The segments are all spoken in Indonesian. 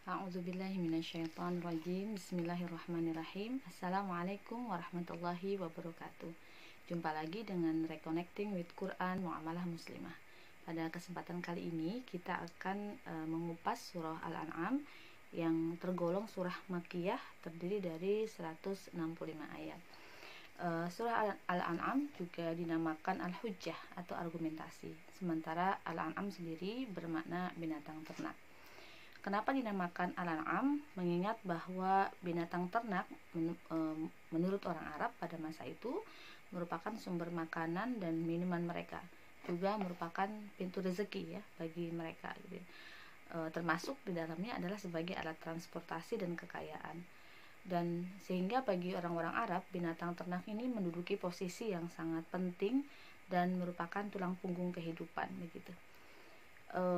A'udzubillahi minasyaitonirrajim. Bismillahirrahmanirrahim. Assalamualaikum warahmatullahi wabarakatuh. Jumpa lagi dengan Reconnecting with Quran Muamalah Muslimah. Pada kesempatan kali ini kita akan mengupas surah Al-An'am yang tergolong surah Makkiyah, terdiri dari 165 ayat. Surah Al-An'am juga dinamakan Al-Hujjah atau argumentasi, sementara Al-An'am sendiri bermakna binatang ternak. Kenapa dinamakan Al-An'am? Mengingat bahwa binatang ternak menurut orang Arab pada masa itu merupakan sumber makanan dan minuman mereka, juga merupakan pintu rezeki ya bagi mereka gitu. Termasuk di dalamnya adalah sebagai alat transportasi dan kekayaan. Dan sehingga bagi orang-orang Arab, binatang ternak ini menduduki posisi yang sangat penting dan merupakan tulang punggung kehidupan begitu.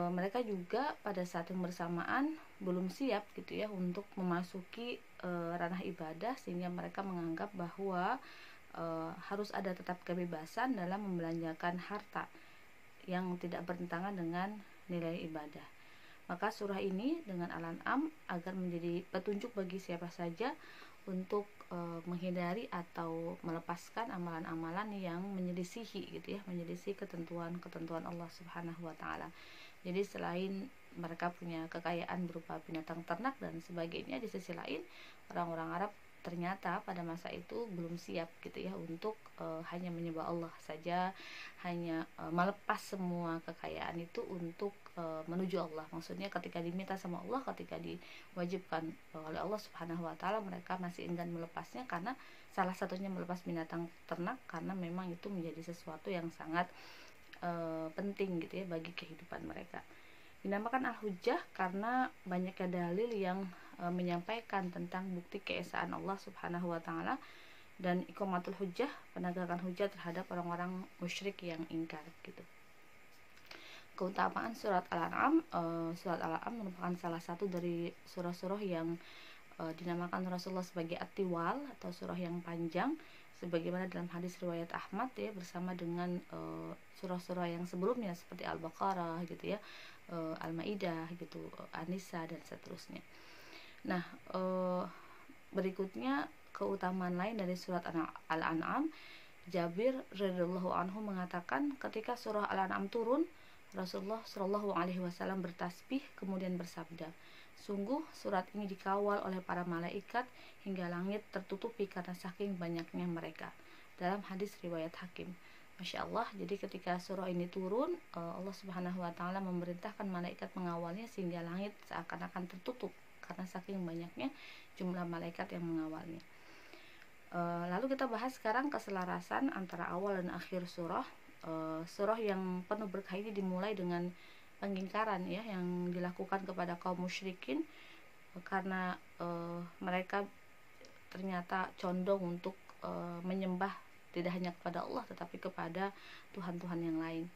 Mereka juga pada saat yang bersamaan belum siap gitu ya untuk memasuki ranah ibadah, sehingga mereka menganggap bahwa harus ada tetap kebebasan dalam membelanjakan harta yang tidak bertentangan dengan nilai ibadah. Maka surah ini dengan Al-An'am agar menjadi petunjuk bagi siapa saja untuk menghindari atau melepaskan amalan-amalan yang menyelisihi gitu ya, menyelisih ketentuan Allah Subhanahu wa taala. Jadi selain mereka punya kekayaan berupa binatang ternak dan sebagainya, di sisi lain orang-orang Arab ternyata pada masa itu belum siap gitu ya untuk hanya menyembah Allah saja, hanya melepas semua kekayaan itu untuk menuju Allah. Maksudnya ketika diminta sama Allah, ketika diwajibkan oleh Allah Subhanahu wa taala, mereka masih enggan melepasnya, karena salah satunya melepas binatang ternak karena memang itu menjadi sesuatu yang sangat penting gitu ya bagi kehidupan mereka. Dinamakan Al-Hujjah karena banyaknya dalil yang menyampaikan tentang bukti keesaan Allah Subhanahu wa taala dan iqamatul hujjah, penegakan hujjah terhadap orang-orang musyrik yang ingkar gitu. Keutamaan surat Al-An'am, surat Al-An'am merupakan salah satu dari surah-surah yang dinamakan Rasulullah sebagai At-Tiwal atau surah yang panjang, sebagaimana dalam hadis riwayat Ahmad ya, bersama dengan surah-surah yang sebelumnya seperti Al-Baqarah gitu ya, Al-Maidah gitu, An-Nisa dan seterusnya. Nah, berikutnya keutamaan lain dari surat Al-An'am, Jabir radhiyallahu anhu mengatakan ketika surah Al-An'am turun, Rasulullah Shallallahu alaihi wasallam bertasbih kemudian bersabda, sungguh surat ini dikawal oleh para malaikat hingga langit tertutupi karena saking banyaknya mereka. Dalam hadis riwayat Hakim. Masya Allah, jadi ketika surah ini turun, Allah Subhanahu wa taala memerintahkan malaikat mengawalnya sehingga langit seakan-akan tertutup karena saking banyaknya jumlah malaikat yang mengawalnya. Lalu kita bahas sekarang keselarasan antara awal dan akhir surah. Surah yang penuh berkah ini dimulai dengan pengingkaran ya yang dilakukan kepada kaum musyrikin, karena mereka ternyata condong untuk menyembah tidak hanya kepada Allah tetapi kepada Tuhan-Tuhan yang lain.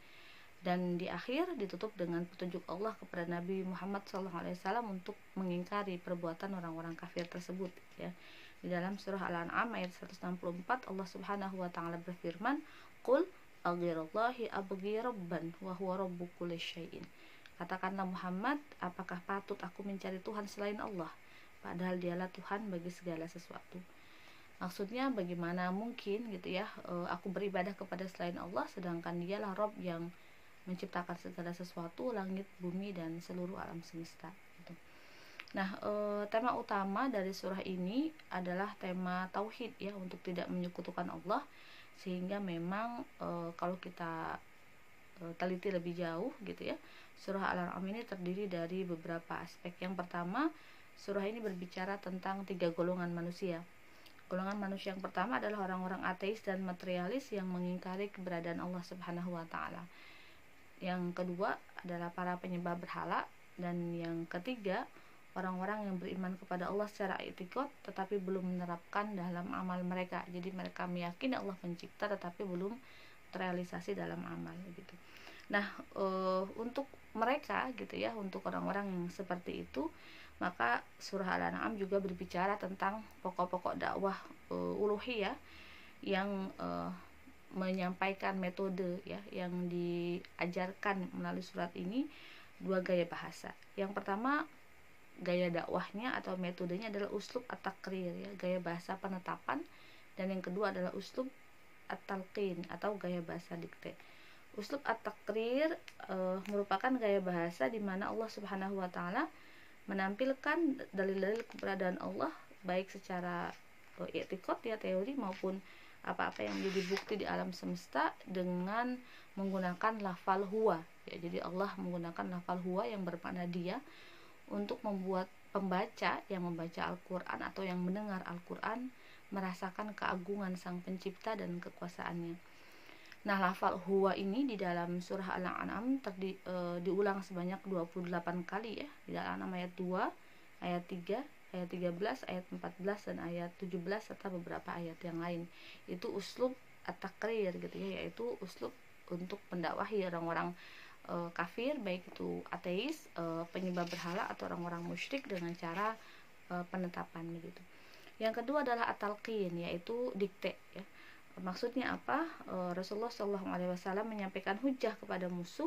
Dan di akhir ditutup dengan petunjuk Allah kepada Nabi Muhammad SAW untuk mengingkari perbuatan orang-orang kafir tersebut ya. Di dalam surah Al-An'am ayat 164 Allah Subhanahu wa taala berfirman, "Qul aghirallahi abghi rabban wa huwa rabbu kulli syai'in." Katakanlah Muhammad, apakah patut aku mencari Tuhan selain Allah, padahal dialah Tuhan bagi segala sesuatu. Maksudnya bagaimana mungkin gitu ya aku beribadah kepada selain Allah sedangkan dialah Rabb yang menciptakan segala sesuatu, langit, bumi dan seluruh alam semesta gitu. Nah, tema utama dari surah ini adalah tema tauhid ya, untuk tidak menyekutukan Allah, sehingga memang kalau kita teliti lebih jauh gitu ya, surah Al-An'am ini terdiri dari beberapa aspek. Yang pertama, surah ini berbicara tentang 3 golongan manusia. Golongan manusia yang pertama adalah orang-orang ateis dan materialis yang mengingkari keberadaan Allah Subhanahu wa taala. Yang kedua adalah para penyembah berhala, dan yang ketiga orang-orang yang beriman kepada Allah secara i'tiqad tetapi belum menerapkan dalam amal mereka. Jadi mereka meyakini Allah pencipta tetapi belum terrealisasi dalam amal gitu. Nah, untuk mereka gitu ya, untuk orang-orang yang seperti itu, maka surah Al-An'am juga berbicara tentang pokok-pokok dakwah uluhiyah yang menyampaikan metode ya yang diajarkan melalui surat ini, 2 gaya bahasa. Yang pertama gaya dakwahnya atau metodenya adalah uslub at-taqrir ya, gaya bahasa penetapan, dan yang kedua adalah uslub at-talqin atau gaya bahasa dikte. Uslub at-taqrir merupakan gaya bahasa di mana Allah Subhanahu wa taala menampilkan dalil-dalil keberadaan Allah baik secara i'tiqad ya, teori, maupun apa-apa yang menjadi bukti di alam semesta dengan menggunakan lafal huwa ya. Jadi Allah menggunakan lafal huwa yang bermakna dia untuk membuat pembaca yang membaca Al-Quran atau yang mendengar Al-Quran merasakan keagungan Sang Pencipta dan kekuasaannya. Nah, lafal huwa ini di dalam surah Al-An'am diulang sebanyak 28 kali ya, di dalam ayat 2, ayat 3, ayat 13, ayat 14, dan ayat 17, serta beberapa ayat yang lain. Itu uslub at-taqrir gitu ya, yaitu uslub untuk mendakwahi orang-orang kafir, baik itu ateis, penyembah berhala, atau orang-orang musyrik dengan cara penetapan begitu. Yang kedua adalah at-talqin, yaitu dikte ya. Maksudnya apa? Rasulullah SAW menyampaikan hujah kepada musuh,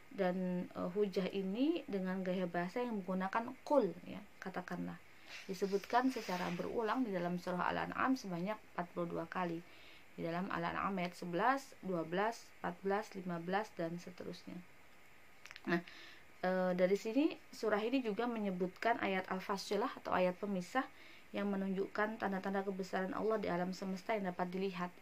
dan hujah ini dengan gaya bahasa yang menggunakan qul ya, katakanlah. Disebutkan secara berulang di dalam surah Al-An'am sebanyak 42 kali. Di dalam Al-An'am ayat 11, 12, 14, 15, dan seterusnya. Nah, dari sini surah ini juga menyebutkan ayat al-fasilah atau ayat pemisah yang menunjukkan tanda-tanda kebesaran Allah di alam semesta yang dapat dilihat.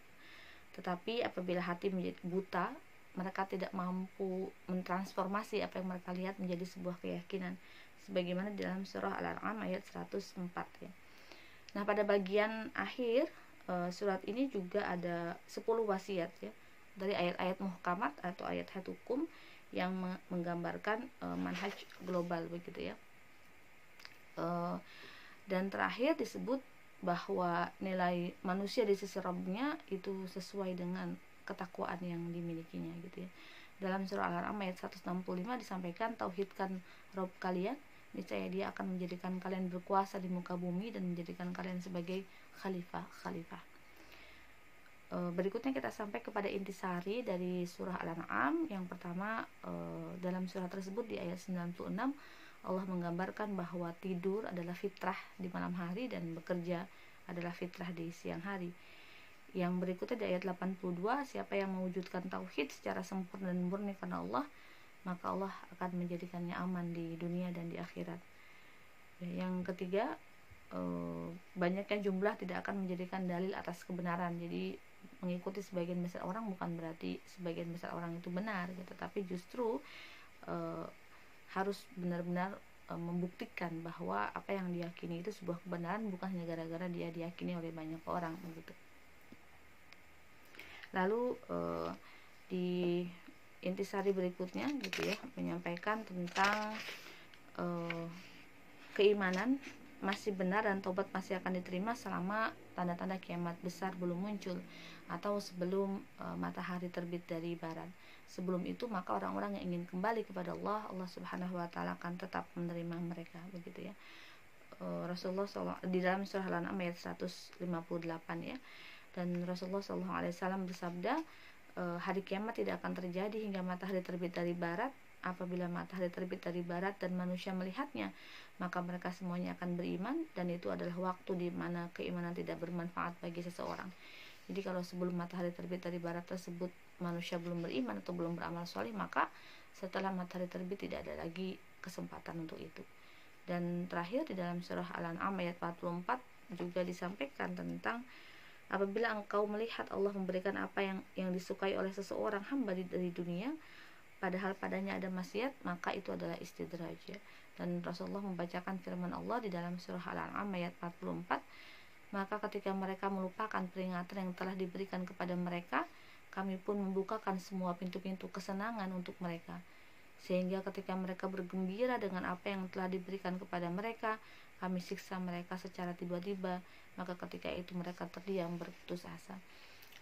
Tetapi apabila hati menjadi buta, mereka tidak mampu mentransformasi apa yang mereka lihat menjadi sebuah keyakinan, sebagaimana di dalam surah Al-An'am ayat 104 ya. Nah, pada bagian akhir surat ini juga ada 10 wasiat ya, dari ayat-ayat muhkamat atau ayat-ayat hukum yang menggambarkan manhaj global begitu ya. Dan terakhir disebut bahwa nilai manusia di sisi Rabbnya itu sesuai dengan ketakwaan yang dimilikinya gitu ya. Dalam surah Al-An'am ayat 165 disampaikan, tauhidkan Rabb kalian, niscaya dia akan menjadikan kalian berkuasa di muka bumi dan menjadikan kalian sebagai khalifah. Berikutnya kita sampai kepada intisari dari surah Al-An'am. Yang pertama, dalam surah tersebut di ayat 96 Allah menggambarkan bahwa tidur adalah fitrah di malam hari dan bekerja adalah fitrah di siang hari. Yang berikutnya di ayat 82, siapa yang mewujudkan tauhid secara sempurna dan murni karena Allah, maka Allah akan menjadikannya aman di dunia dan di akhirat. Yang ketiga, banyaknya jumlah tidak akan menjadikan dalil atas kebenaran. Jadi mengikuti sebagian besar orang bukan berarti sebagian besar orang itu benar gitu, tapi justru harus benar-benar membuktikan bahwa apa yang diyakini itu sebuah kebenaran, bukan hanya gara-gara dia diyakini oleh banyak orang begitu. Lalu di intisari berikutnya gitu ya, menyampaikan tentang keimanan masih benar dan tobat masih akan diterima selama tanda-tanda kiamat besar belum muncul atau sebelum matahari terbit dari barat. Sebelum itu maka orang-orang yang ingin kembali kepada Allah Subhanahu wa taala akan tetap menerima mereka begitu ya. Rasulullah SAW di dalam surah Al-An'am ayat 158 ya. Dan Rasulullah SAW bersabda, hari kiamat tidak akan terjadi hingga matahari terbit dari barat. Apabila matahari terbit dari barat dan manusia melihatnya, maka mereka semuanya akan beriman, dan itu adalah waktu di mana keimanan tidak bermanfaat bagi seseorang. Jadi kalau sebelum matahari terbit dari barat tersebut manusia belum beriman atau belum beramal soleh, maka setelah matahari terbit tidak ada lagi kesempatan untuk itu. Dan terakhir di dalam surah Al-An'am ayat 44 juga disampaikan tentang apabila engkau melihat Allah memberikan apa yang disukai oleh seseorang hamba dari dunia, padahal padanya ada maksiat, maka itu adalah istidraj ya. Dan Rasulullah membacakan firman Allah di dalam surah Al-An'am ayat 44, maka ketika mereka melupakan peringatan yang telah diberikan kepada mereka, kami pun membukakan semua pintu-pintu kesenangan untuk mereka, sehingga ketika mereka bergembira dengan apa yang telah diberikan kepada mereka, kami siksa mereka secara tiba-tiba, maka ketika itu mereka terdiam berputus asa.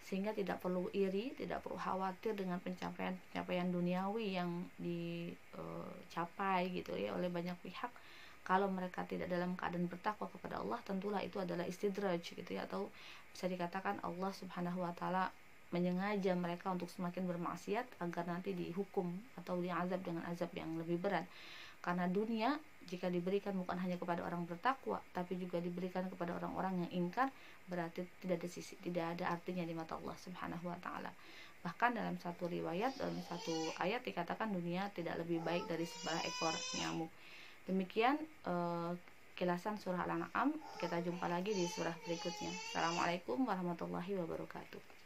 Sehingga tidak perlu iri, tidak perlu khawatir dengan pencapaian duniawi yang dicapai gitu ya oleh banyak pihak. Kalau mereka tidak dalam keadaan bertakwa kepada Allah, tentulah itu adalah istidraj gitu ya, atau bisa dikatakan Allah Subhanahu wa taala menyengaja mereka untuk semakin bermaksiat agar nanti dihukum atau diazab dengan azab yang lebih berat. Karena dunia jika diberikan bukan hanya kepada orang bertakwa, tapi juga diberikan kepada orang-orang yang ingkar, berarti tidak ada artinya di mata Allah Subhanahu wa taala. Bahkan dalam satu riwayat, dalam satu ayat dikatakan dunia tidak lebih baik dari sebelah ekor nyamuk. Demikian kilasan surah Al-An'am. Kita jumpa lagi di surah berikutnya. Assalamualaikum warahmatullahi wabarakatuh.